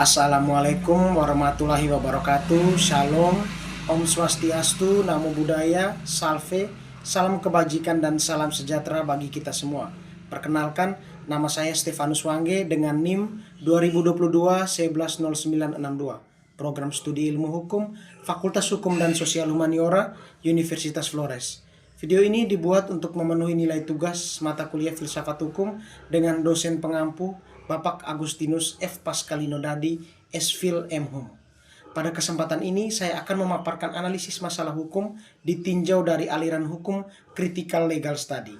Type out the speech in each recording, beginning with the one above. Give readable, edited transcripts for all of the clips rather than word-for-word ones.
Assalamualaikum warahmatullahi wabarakatuh. Shalom, Om Swastiastu, Namo Buddhaya, Salve, salam kebajikan dan salam sejahtera bagi kita semua. Perkenalkan, nama saya Stefanus Wangge dengan NIM 2022 110962. Program Studi Ilmu Hukum, Fakultas Hukum dan Sosial Humaniora, Universitas Flores. Video ini dibuat untuk memenuhi nilai tugas mata kuliah Filsafat Hukum dengan dosen pengampu Bapak Agustinus F. Pascalino Dadi, S.Phil M.Hum. Pada kesempatan ini saya akan memaparkan analisis masalah hukum ditinjau dari aliran hukum Critical Legal Study.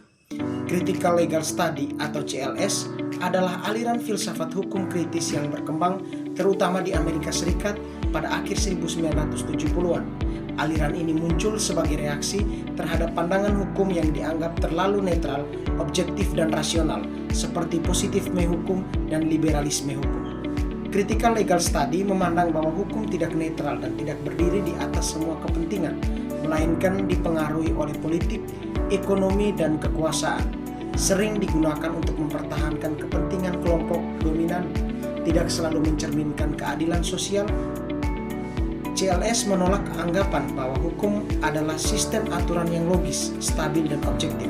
Critical Legal Study atau CLS adalah aliran filsafat hukum kritis yang berkembang terutama di Amerika Serikat pada akhir 1970-an. Aliran ini muncul sebagai reaksi terhadap pandangan hukum yang dianggap terlalu netral, objektif dan rasional, seperti positifme hukum dan liberalisme hukum. Critical Legal Study memandang bahwa hukum tidak netral dan tidak berdiri di atas semua kepentingan, melainkan dipengaruhi oleh politik, ekonomi, dan kekuasaan. Sering digunakan untuk mempertahankan kepentingan kelompok dominan, tidak selalu mencerminkan keadilan sosial. CLS menolak anggapan bahwa hukum adalah sistem aturan yang logis, stabil, dan objektif.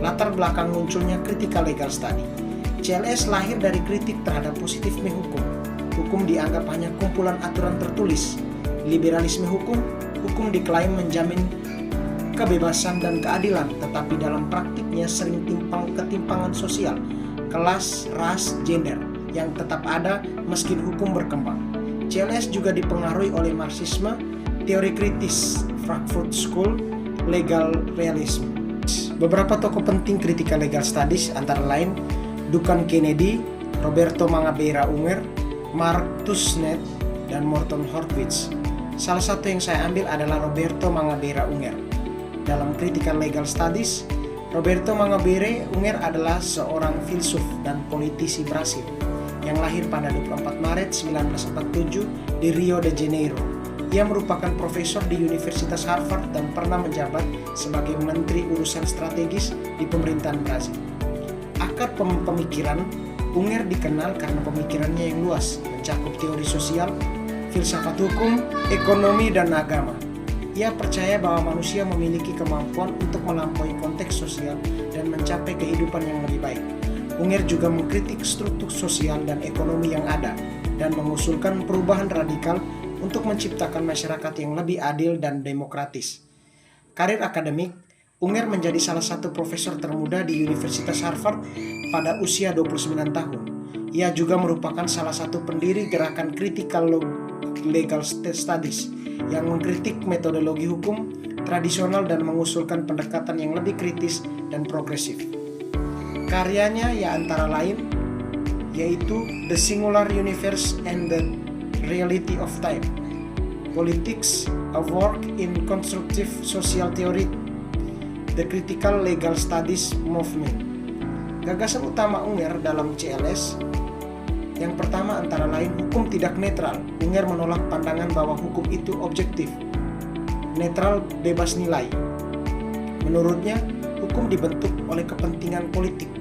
Latar belakang munculnya Critical Legal Study. CLS lahir dari kritik terhadap positifme hukum. Hukum dianggap hanya kumpulan aturan tertulis. Liberalisme hukum diklaim menjamin kebebasan dan keadilan, tetapi dalam praktiknya sering ketimpangan sosial, kelas, ras, gender yang tetap ada meski hukum berkembang. CLS juga dipengaruhi oleh Marxisme, teori kritis, Frankfurt School, legal realism. Beberapa tokoh penting Critical Legal Studies antara lain Duncan Kennedy, Roberto Mangabeira Unger, Mark Tushnet, dan Morton Horowitz. Salah satu yang saya ambil adalah Roberto Mangabeira Unger. Dalam Critical Legal Studies, Roberto Mangabeira Unger adalah seorang filsuf dan politisi Brasil yang lahir pada 24 Maret 1947 di Rio de Janeiro. Ia merupakan profesor di Universitas Harvard dan pernah menjabat sebagai Menteri Urusan Strategis di pemerintahan Brasil. Akar pemikiran Unger dikenal karena pemikirannya yang luas, mencakup teori sosial, filsafat hukum, ekonomi, dan agama. Ia percaya bahwa manusia memiliki kemampuan untuk melampaui konteks sosial dan mencapai kehidupan yang lebih baik. Unger juga mengkritik struktur sosial dan ekonomi yang ada dan mengusulkan perubahan radikal untuk menciptakan masyarakat yang lebih adil dan demokratis. Karir akademik, Unger menjadi salah satu profesor termuda di Universitas Harvard pada usia 29 tahun. Ia juga merupakan salah satu pendiri gerakan Critical Legal Studies yang mengkritik metodologi hukum tradisional dan mengusulkan pendekatan yang lebih kritis dan progresif. Karyanya antara lain yaitu The Singular Universe and the Reality of Time, Politics, a Work in Constructive Social Theory, The Critical Legal Studies Movement. Gagasan utama Unger dalam CLS yang pertama antara lain hukum tidak netral. Unger menolak pandangan bahwa hukum itu objektif, netral, bebas nilai. Menurutnya, hukum dibentuk oleh kepentingan politik,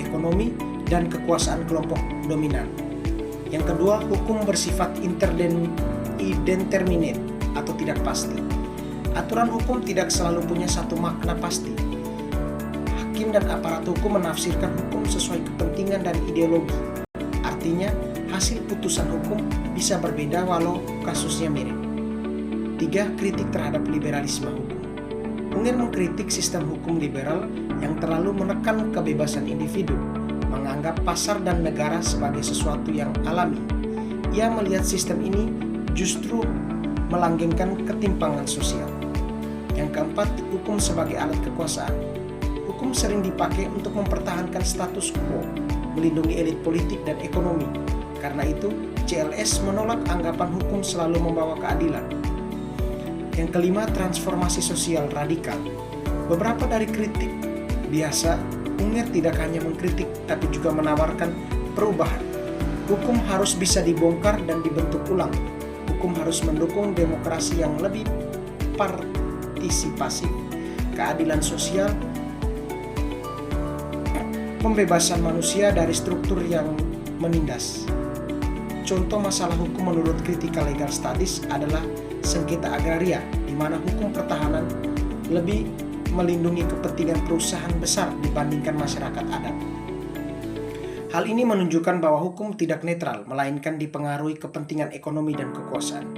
ekonomi, dan kekuasaan kelompok dominan. Yang kedua, hukum bersifat indeterminate atau tidak pasti. Aturan hukum tidak selalu punya satu makna pasti. Hakim dan aparat hukum menafsirkan hukum sesuai kepentingan dan ideologi. Artinya, hasil putusan hukum bisa berbeda walau kasusnya mirip. 3. Kritik terhadap liberalisme hukum. Unger mengkritik sistem hukum liberal yang terlalu menekan kebebasan individu, menganggap pasar dan negara sebagai sesuatu yang alami. Ia melihat sistem ini justru melanggengkan ketimpangan sosial. Yang keempat, hukum sebagai alat kekuasaan. Hukum sering dipakai untuk mempertahankan status quo, melindungi elit politik dan ekonomi. Karena itu, CLS menolak anggapan hukum selalu membawa keadilan. Yang kelima, transformasi sosial radikal. Beberapa dari kritik biasa, Unger tidak hanya mengkritik tapi juga menawarkan perubahan. Hukum harus bisa dibongkar dan dibentuk ulang. Hukum harus mendukung demokrasi yang lebih partisipasif, keadilan sosial, pembebasan manusia dari struktur yang menindas. Contoh masalah hukum menurut Critical Legal Studies adalah sengketa agraria, di mana hukum pertahanan lebih melindungi kepentingan perusahaan besar dibandingkan masyarakat adat. Hal ini menunjukkan bahwa hukum tidak netral, melainkan dipengaruhi kepentingan ekonomi dan kekuasaan.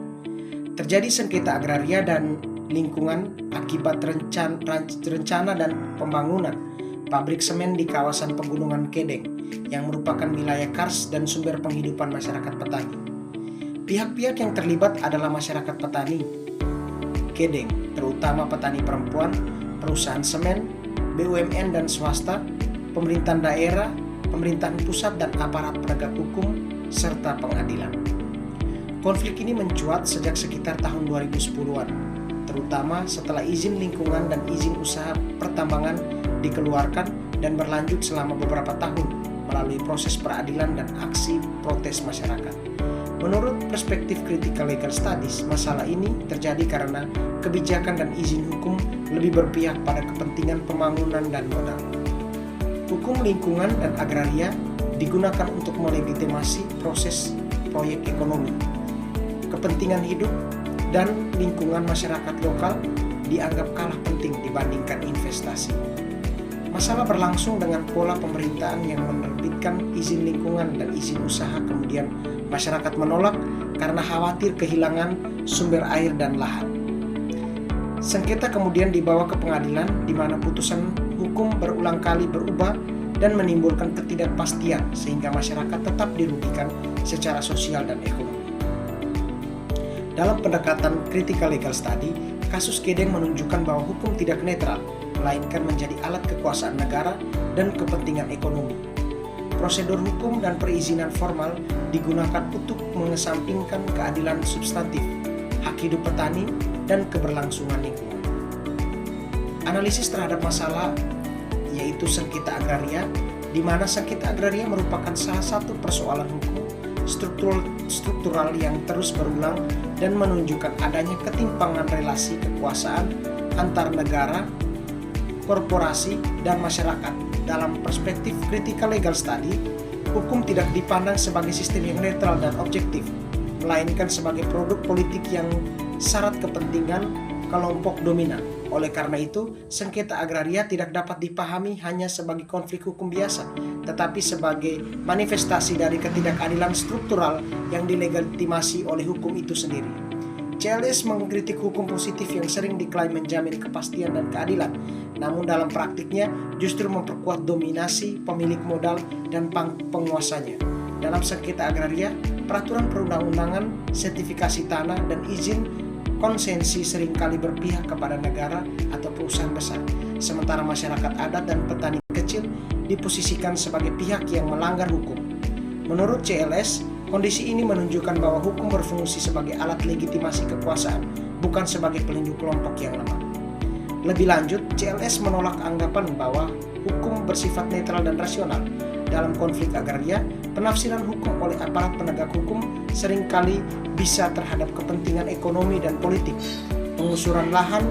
Terjadi sengketa agraria dan lingkungan akibat rencana dan pembangunan pabrik semen di kawasan pegunungan Kedeng yang merupakan wilayah kars dan sumber penghidupan masyarakat petani. Pihak-pihak yang terlibat adalah masyarakat petani Kedeng, terutama petani perempuan, perusahaan semen, BUMN dan swasta, pemerintahan daerah, pemerintahan pusat dan aparat penegak hukum, serta pengadilan. Konflik ini mencuat sejak sekitar tahun 2010-an, terutama setelah izin lingkungan dan izin usaha pertambangan dikeluarkan dan berlanjut selama beberapa tahun melalui proses peradilan dan aksi protes masyarakat. Menurut perspektif Critical Legal Studies, masalah ini terjadi karena kebijakan dan izin hukum lebih berpihak pada kepentingan pembangunan dan modal. Hukum lingkungan dan agraria digunakan untuk melegitimasi proses proyek ekonomi. Kepentingan hidup dan lingkungan masyarakat lokal dianggap kalah penting dibandingkan investasi. Masalah berlangsung dengan pola pemerintahan yang menerbitkan izin lingkungan dan izin usaha, kemudian masyarakat menolak karena khawatir kehilangan sumber air dan lahan. Sengketa kemudian dibawa ke pengadilan, di mana putusan hukum berulang kali berubah dan menimbulkan ketidakpastian sehingga masyarakat tetap dirugikan secara sosial dan ekonomi. Dalam pendekatan Critical Legal Study, kasus Kedeng menunjukkan bahwa hukum tidak netral, melainkan menjadi alat kekuasaan negara dan kepentingan ekonomi. Prosedur hukum dan perizinan formal digunakan untuk mengesampingkan keadilan substantif, hak hidup petani, dan keberlangsungan lingkungan. Analisis terhadap masalah yaitu sengketa agraria, di mana sengketa agraria merupakan salah satu persoalan hukum struktural yang terus berulang dan menunjukkan adanya ketimpangan relasi kekuasaan antar negara, korporasi, dan masyarakat. Dalam perspektif Critical Legal Study, hukum tidak dipandang sebagai sistem yang netral dan objektif, melainkan sebagai produk politik yang syarat kepentingan kelompok dominan. Oleh karena itu, sengketa agraria tidak dapat dipahami hanya sebagai konflik hukum biasa, tetapi sebagai manifestasi dari ketidakadilan struktural yang dilegitimasi oleh hukum itu sendiri. CLS mengkritik hukum positif yang sering diklaim menjamin kepastian dan keadilan, namun dalam praktiknya justru memperkuat dominasi pemilik modal dan penguasanya. Dalam sengketa agraria, peraturan perundang-undangan, sertifikasi tanah, dan izin konsensi seringkali berpihak kepada negara atau perusahaan besar, sementara masyarakat adat dan petani kecil diposisikan sebagai pihak yang melanggar hukum. Menurut CLS, kondisi ini menunjukkan bahwa hukum berfungsi sebagai alat legitimasi kekuasaan, bukan sebagai pelindung kelompok yang lemah. Lebih lanjut, CLS menolak anggapan bahwa hukum bersifat netral dan rasional. Dalam konflik agraria, penafsiran hukum oleh aparat penegak hukum seringkali bisa terhadap kepentingan ekonomi dan politik. Pengusuran lahan